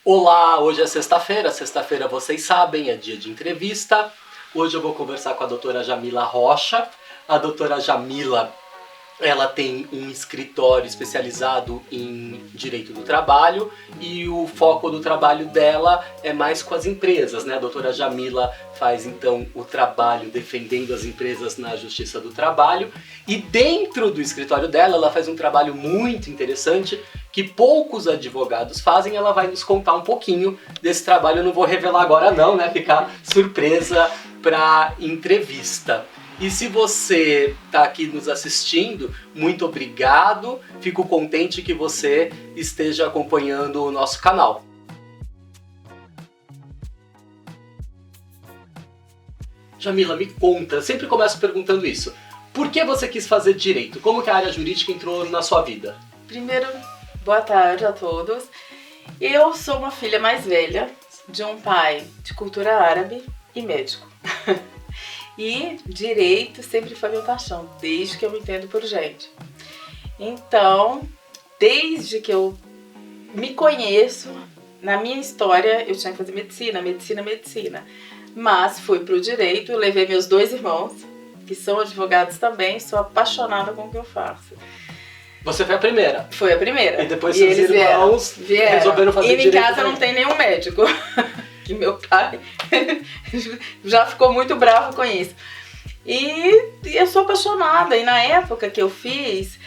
Olá, hoje é sexta-feira, vocês sabem, é dia de entrevista. Hoje eu vou conversar com a doutora Jamila Rocha. A doutora Jamila, ela tem um escritório especializado em direito do trabalho e o foco do trabalho dela é mais com as empresas, né? A doutora Jamila faz então o trabalho defendendo as empresas na Justiça do Trabalho e dentro do escritório dela ela faz um trabalho muito interessante que poucos advogados fazem. Ela vai nos contar um pouquinho desse trabalho. Eu não vou revelar agora não, né? Ficar surpresa para entrevista. E se você está aqui nos assistindo, muito obrigado. Fico contente que você esteja acompanhando o nosso canal. Jamila, me conta, eu sempre começo perguntando isso. Por que você quis fazer direito? Como que a área jurídica entrou na sua vida? Primeiro, boa tarde a todos. Eu sou uma filha mais velha de um pai de cultura árabe e médico. E direito sempre foi minha paixão, desde que eu me entendo por gente. Então, desde que eu me conheço, na minha história eu tinha que fazer medicina. Mas fui pro direito, eu levei meus dois irmãos, que são advogados também, sou apaixonada com o que eu faço. Você foi a primeira? Foi a primeira. E depois seus irmãos resolveram fazer direito. E em casa não tem nenhum médico. Que meu pai já ficou muito bravo com isso. E eu sou apaixonada. E na época que eu fiz,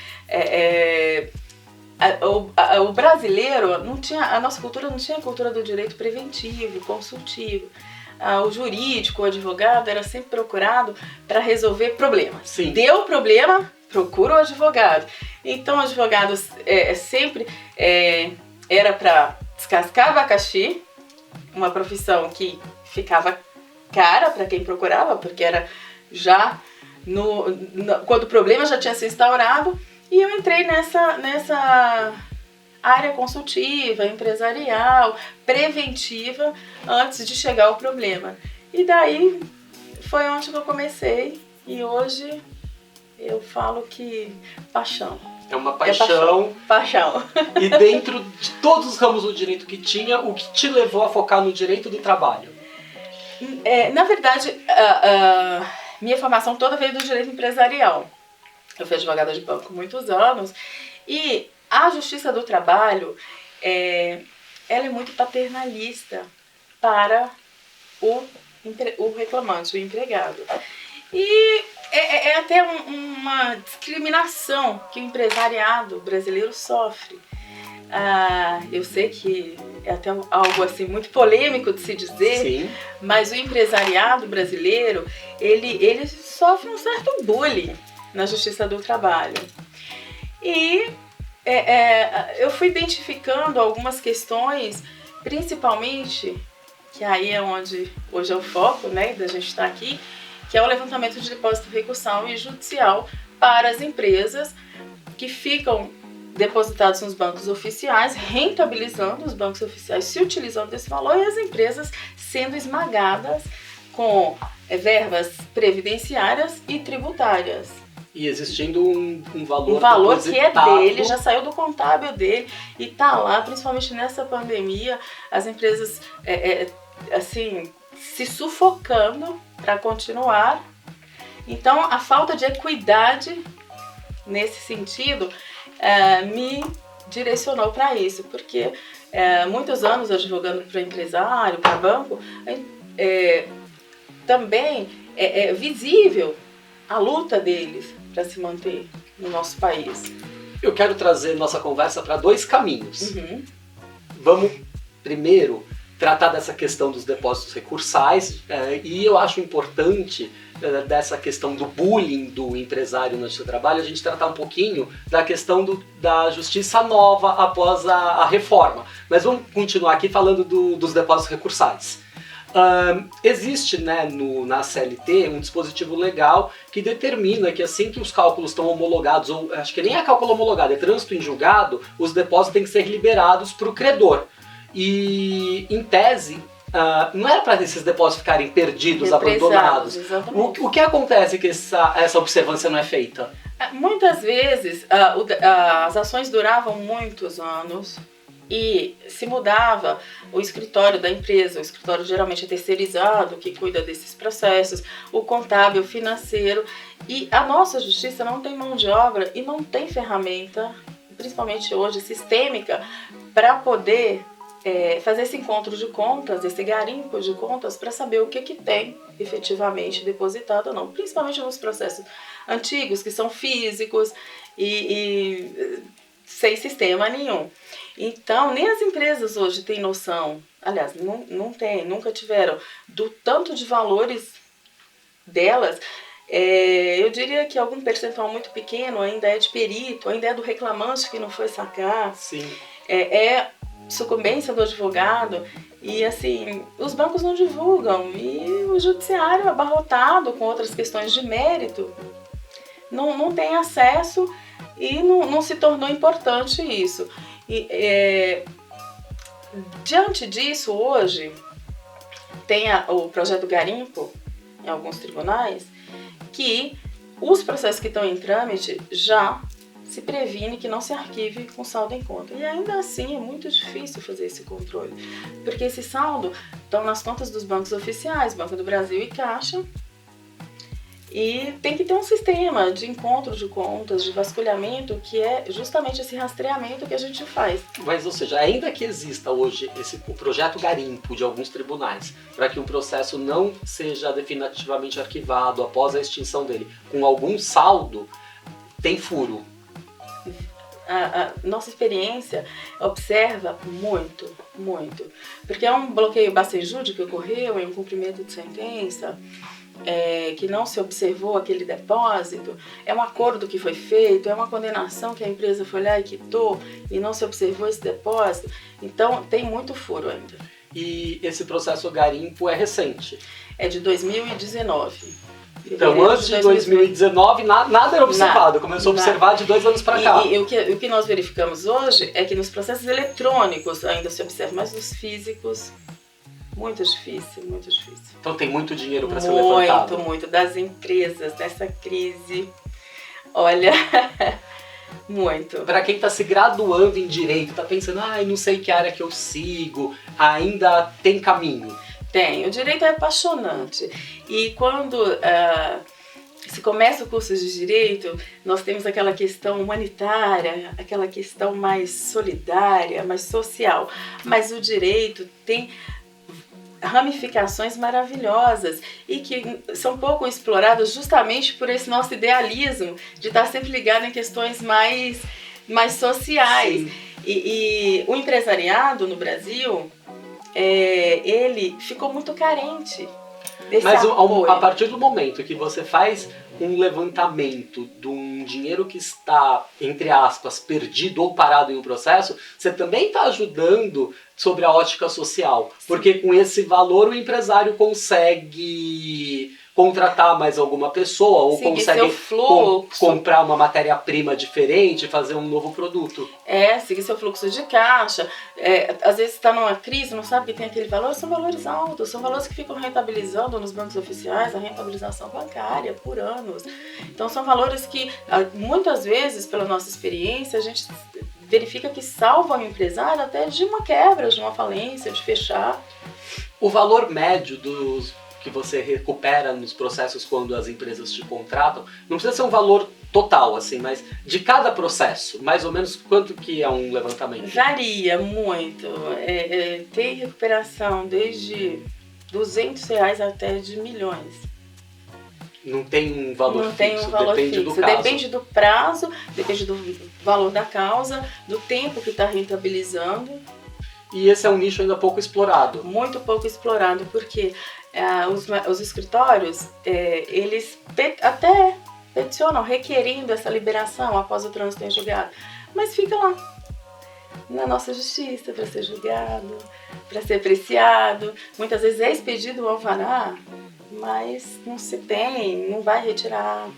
o brasileiro não tinha, a nossa cultura não tinha a cultura do direito preventivo, consultivo. O jurídico, o advogado era sempre procurado para resolver problemas. Sim. Deu problema, procura o advogado. Então o advogado sempre era para descascar abacaxi, uma profissão que ficava cara para quem procurava, porque era já quando o problema já tinha se instaurado, e eu entrei nessa área consultiva, empresarial, preventiva, antes de chegar ao problema. E daí foi onde que eu comecei, e hoje eu falo que paixão. É uma paixão. Paixão. E dentro de todos os ramos do direito que tinha, o que te levou a focar no direito do trabalho? Na verdade, minha formação toda veio do direito empresarial. Eu fui advogada de banco há muitos anos e a Justiça do Trabalho, ela é muito paternalista para o reclamante, o empregado. E é até uma discriminação que o empresariado brasileiro sofre. Eu sei que é até algo assim muito polêmico de se dizer, Sim. Mas o empresariado brasileiro, ele sofre um certo bullying na Justiça do Trabalho. E eu fui identificando algumas questões, principalmente, que aí é onde hoje é o foco, né, da gente estar aqui, que é o levantamento de depósito recursal e judicial para as empresas que ficam depositados nos bancos oficiais, rentabilizando os bancos oficiais, se utilizando desse valor, e as empresas sendo esmagadas com verbas previdenciárias e tributárias. E existindo um valor Um valor depositado. Que é dele, já saiu do contábil dele e tá lá, principalmente nessa pandemia, as empresas assim, se sufocando para continuar. Então, a falta de equidade nesse sentido me direcionou para isso, porque muitos anos advogando para empresário, para banco, também é visível a luta deles para se manter no nosso país. Eu quero trazer nossa conversa para dois caminhos. Uhum. Vamos primeiro tratar dessa questão dos depósitos recursais, e eu acho importante dessa questão do bullying do empresário no seu trabalho, a gente tratar um pouquinho da questão da justiça nova após a reforma. Mas vamos continuar aqui falando dos depósitos recursais. Existe, né, na CLT um dispositivo legal que determina que assim que os cálculos estão homologados, ou acho que nem é cálculo homologado, é trânsito em julgado, os depósitos têm que ser liberados para o credor. E, em tese, não era para esses depósitos ficarem perdidos, abandonados. O que acontece que essa observância não é feita? Muitas vezes as ações duravam muitos anos, e se mudava o escritório da empresa. O escritório geralmente é terceirizado, que cuida desses processos, o contábil, financeiro, e a nossa justiça não tem mão de obra e não tem ferramenta, principalmente hoje, sistêmica, para poder fazer esse encontro de contas, esse garimpo de contas, para saber o que tem efetivamente depositado ou não, principalmente nos processos antigos, que são físicos e sem sistema nenhum. Então, nem as empresas hoje têm noção, aliás, não tem, nunca tiveram, do tanto de valores delas. Eu diria que algum percentual muito pequeno ainda é de perito, ainda é do reclamante que não foi sacar. Sim. É sucumbência do advogado, e assim, os bancos não divulgam, e o judiciário abarrotado com outras questões de mérito não tem acesso, e não se tornou importante isso. Diante disso, hoje tem o projeto Garimpo em alguns tribunais, que os processos que estão em trâmite já se previne que não se arquive com saldo em conta. E ainda assim é muito difícil fazer esse controle, porque esse saldo estão nas contas dos bancos oficiais, Banco do Brasil e Caixa, e tem que ter um sistema de encontro de contas, de vasculhamento, que é justamente esse rastreamento que a gente faz. Mas, ou seja, ainda que exista hoje o projeto Garimpo de alguns tribunais, para que um processo não seja definitivamente arquivado após a extinção dele, com algum saldo, tem furo. A nossa experiência observa muito, porque é um bloqueio bacenjude que ocorreu em um cumprimento de sentença, que não se observou aquele depósito, é um acordo que foi feito, é uma condenação que a empresa foi lá e quitou e não se observou esse depósito. Então tem muito furo ainda. E esse processo Garimpo é recente? É de 2019. Então, antes de 2019, nada era observado. Começou a observar de 2 anos para cá. E o que nós verificamos hoje é que nos processos eletrônicos ainda se observa, mas nos físicos, muito difícil. Então tem muito dinheiro para ser levantado. Muito das empresas nessa crise. Olha, muito. Para quem está se graduando em Direito, está pensando, não sei que área que eu sigo, ainda tem caminho. Tem, o direito é apaixonante, e quando se começa o curso de Direito, nós temos aquela questão humanitária, aquela questão mais solidária, mais social, mas o Direito tem ramificações maravilhosas e que são pouco exploradas justamente por esse nosso idealismo de estar sempre ligado em questões mais sociais. E o empresariado no Brasil, ele ficou muito carente desse apoio. A partir do momento que você faz um levantamento de um dinheiro que está, entre aspas, perdido ou parado em um processo, você também está ajudando sobre a ótica social. Sim. Porque com esse valor o empresário consegue contratar mais alguma pessoa ou consegue comprar uma matéria-prima diferente, fazer um novo produto. Seguir seu fluxo de caixa. Às vezes está numa crise, não sabe que tem aquele valor, são valores altos, são valores que ficam rentabilizando nos bancos oficiais, a rentabilização bancária por anos. Então são valores que, muitas vezes, pela nossa experiência, a gente verifica que salvam o empresário até de uma quebra, de uma falência, de fechar. O valor médio que você recupera nos processos quando as empresas te contratam, não precisa ser um valor total, assim, mas de cada processo, mais ou menos quanto que é um levantamento? Varia muito. Tem recuperação desde R$200 até de milhões. Não tem um valor fixo? Não tem um valor fixo. Do caso. Depende do prazo, depende do valor da causa, do tempo que está rentabilizando. E esse é um nicho ainda pouco explorado? Muito pouco explorado, porque os escritórios, eles até peticionam requerendo essa liberação após o trânsito em julgado, mas fica lá na nossa justiça para ser julgado, para ser apreciado. Muitas vezes é expedido o alvará, mas não se tem, não vai retirar,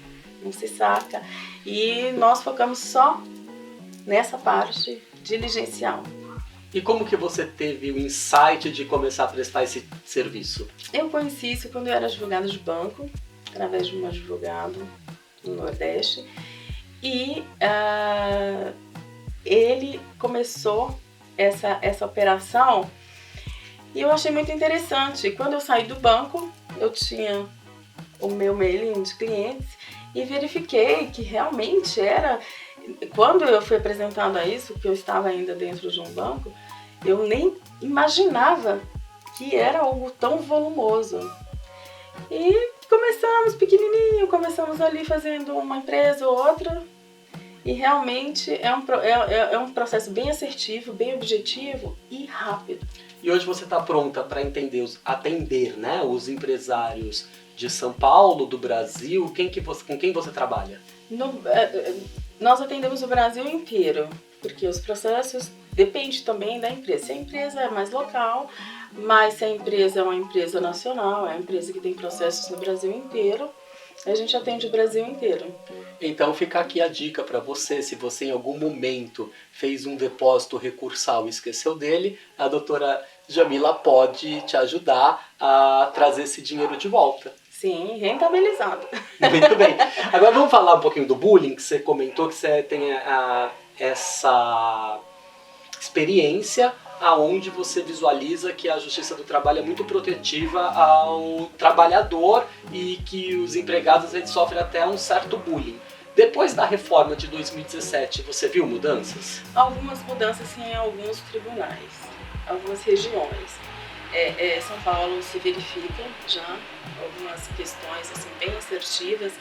não se saca. E nós focamos só nessa parte diligencial. E como que você teve o insight de começar a prestar esse serviço? Eu conheci isso quando eu era advogada de banco, através de um advogado no Nordeste. E ele começou essa operação e eu achei muito interessante. Quando eu saí do banco, eu tinha o meu mailing de clientes e verifiquei que realmente era... Quando eu fui apresentada a isso, que eu estava ainda dentro de um banco, eu nem imaginava que era algo tão volumoso. E começamos pequenininho, começamos ali fazendo uma empresa ou outra. E realmente é um processo bem assertivo, bem objetivo e rápido. E hoje você está pronta para atender, né, os empresários de São Paulo, do Brasil? Com quem você trabalha? Nós atendemos o Brasil inteiro, porque os processos dependem também da empresa. Se a empresa é mais local, mas se a empresa é uma empresa nacional, é uma empresa que tem processos no Brasil inteiro, a gente atende o Brasil inteiro. Então fica aqui a dica para você, se você em algum momento fez um depósito recursal e esqueceu dele, a doutora Jamila pode te ajudar a trazer esse dinheiro de volta. Sim, rentabilizado. Muito bem. Agora vamos falar um pouquinho do bullying, que você comentou que você tem essa experiência aonde você visualiza que a Justiça do Trabalho é muito protetiva ao trabalhador e que os empregados eles sofrem até um certo bullying. Depois da reforma de 2017, você viu mudanças? Algumas mudanças em alguns tribunais, algumas regiões. São Paulo se verifica já algumas questões assim, bem assertivas.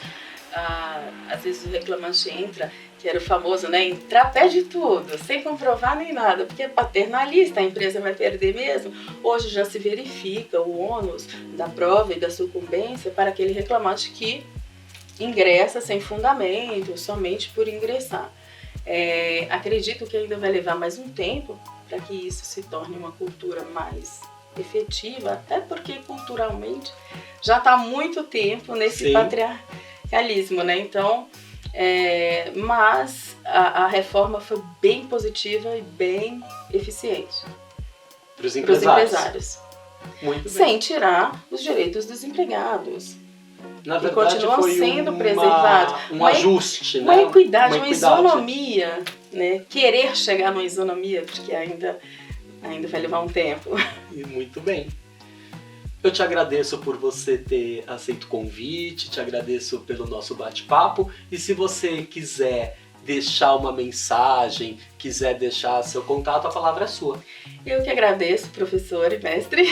Às vezes o reclamante entra, que era o famoso, né, entrar pede tudo, sem comprovar nem nada, porque é paternalista, a empresa vai perder mesmo. Hoje já se verifica o ônus da prova e da sucumbência para aquele reclamante que ingressa sem fundamento, somente por ingressar. Acredito que ainda vai levar mais um tempo para que isso se torne uma cultura mais efetiva, até porque culturalmente já está há muito tempo nesse patriarcalismo, né? Então, mas a reforma foi bem positiva e bem eficiente para os empresários. Muito bem. Sem tirar os direitos dos empregados. Na verdade, continuam sendo preservados. Um ajuste, uma né? Equidade, uma isonomia, né? Querer chegar numa isonomia, porque ainda vai levar um tempo. Muito bem. Eu te agradeço por você ter aceito o convite, te agradeço pelo nosso bate-papo. E se você quiser deixar uma mensagem, quiser deixar seu contato, a palavra é sua. Eu que agradeço, professor e mestre.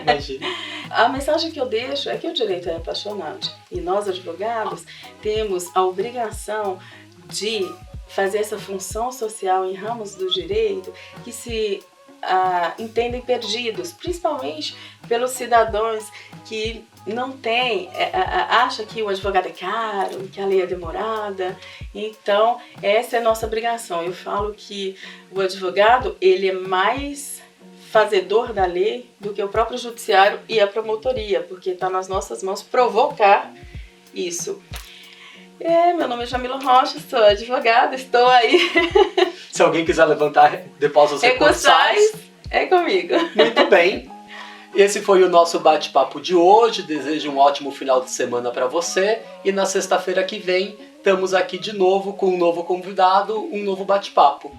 Imagina. A mensagem que eu deixo é que o direito é apaixonante. E nós, advogados, temos a obrigação de fazer essa função social em ramos do direito que se entendem perdidos, principalmente pelos cidadãos que não têm, acha que o advogado é caro, que a lei é demorada. Então, essa é a nossa obrigação. Eu falo que o advogado, ele é mais fazedor da lei do que o próprio judiciário e a promotoria, porque está nas nossas mãos provocar isso. Meu nome é Jamila Rocha, sou advogada, estou aí. Se alguém quiser levantar depósitos recursais, é comigo. Muito bem. Esse foi o nosso bate-papo de hoje. Desejo um ótimo final de semana para você. E na sexta-feira que vem, estamos aqui de novo com um novo convidado, um novo bate-papo.